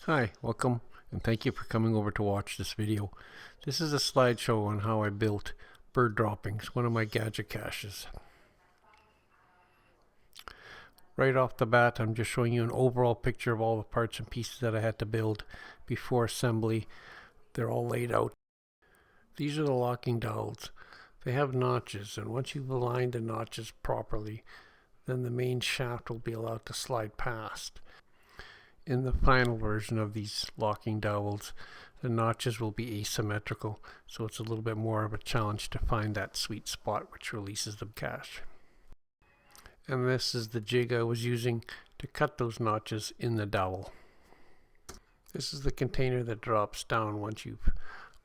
Hi, welcome, and thank you for coming over to watch this video. This is a slideshow on how I built bird droppings, one of my gadget caches. Right off the bat, I'm just showing you an overall picture of all the parts and pieces that I had to build before assembly. They're all laid out. These are the locking dowels. They have notches, and once you've aligned the notches properly, then the main shaft will be allowed to slide past. In the final version of these locking dowels, the notches will be asymmetrical, so it's a little bit more of a challenge to find that sweet spot which releases the cache. And this is the jig I was using to cut those notches in the dowel. This is the container that drops down once you've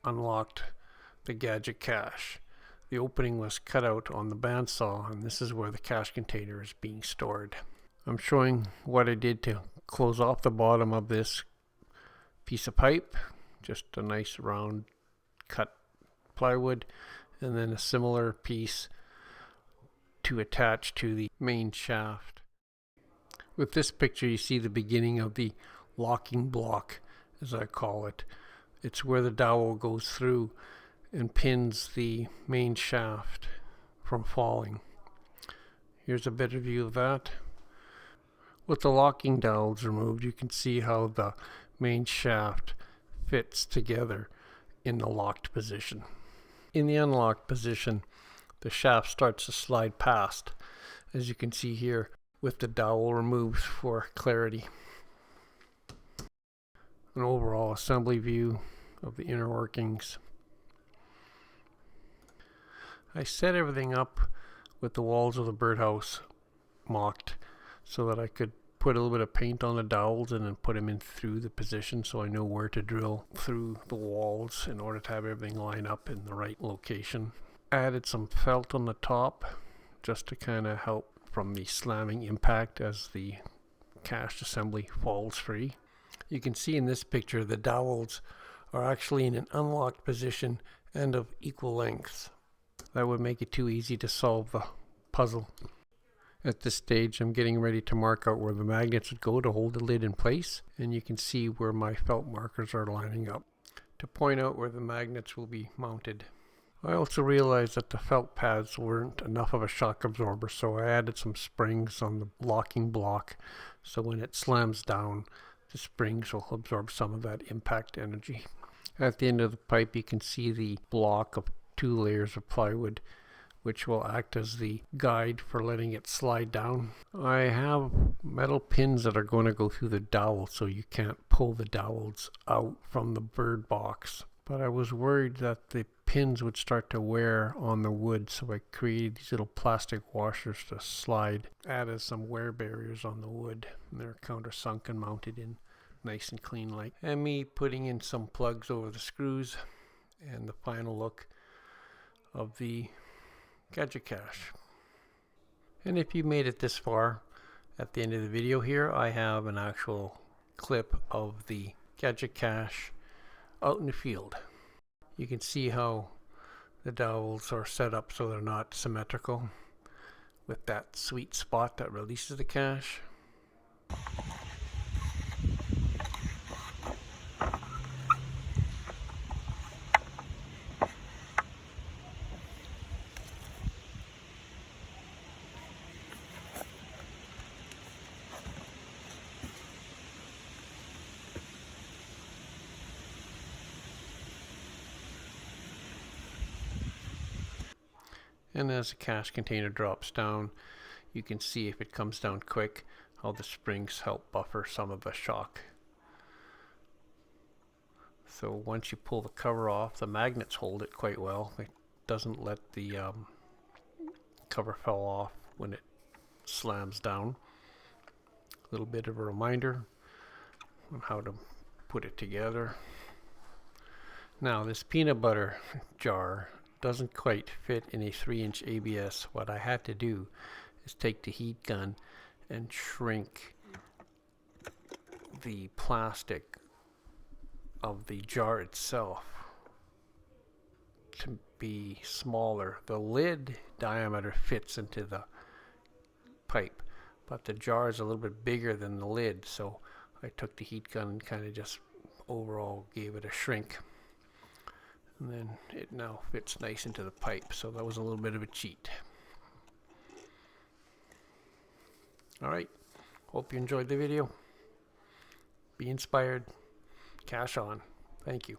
unlocked the Gadget cache. The opening was cut out on the bandsaw, and this is where the cache container is being stored. I'm showing what I did to close off the bottom of this piece of pipe, just a nice round cut plywood, and then a similar piece to attach to the main shaft. With this picture you see the beginning of the locking block, as I call it. It's where the dowel goes through and pins the main shaft from falling. Here's a better view of that. With the locking dowels removed, you can see how the main shaft fits together in the locked position. In the unlocked position, the shaft starts to slide past, as you can see here, with the dowel removed for clarity. An overall assembly view of the inner workings. I set everything up with the walls of the birdhouse mocked so that I could put a little bit of paint on the dowels and then put them in through the position so I know where to drill through the walls in order to have everything line up in the right location. Added some felt on the top just to kind of help from the slamming impact as the cached assembly falls free. You can see in this picture the dowels are actually in an unlocked position and of equal lengths. That would make it too easy to solve the puzzle. At this stage I'm getting ready to mark out where the magnets would go to hold the lid in place, and you can see where my felt markers are lining up to point out where the magnets will be mounted. I also realized that the felt pads weren't enough of a shock absorber, so I added some springs on the locking block so when it slams down the springs will absorb some of that impact energy. At the end of the pipe you can see the block of 2 layers of plywood which will act as the guide for letting it slide down. I have metal pins that are going to go through the dowel so you can't pull the dowels out from the bird box, but I was worried that the pins would start to wear on the wood, so I created these little plastic washers to slide. Added some wear barriers on the wood, and they're countersunk and mounted in nice and clean like. And me putting in some plugs over the screws, and the final look of the Gadget cache. And if you made it this far, at the end of the video here I have an actual clip of the Gadget cache out in the field. You can see how the dowels are set up so they're not symmetrical with that sweet spot that releases the cache. And as the cache container drops down, you can see if it comes down quick how the springs help buffer some of the shock. So once you pull the cover off, the magnets hold it quite well. It doesn't let the cover fall off when it slams down. A little bit of a reminder on how to put it together. Now this peanut butter jar doesn't quite fit in a 3-inch ABS. What I had to do is take the heat gun and shrink the plastic of the jar itself to be smaller. The lid diameter fits into the pipe, but the jar is a little bit bigger than the lid, so I took the heat gun and kind of just overall gave it a shrink. And then it now fits nice into the pipe, so that was a little bit of a cheat. Alright, hope you enjoyed the video. Be inspired. Cash on. Thank you.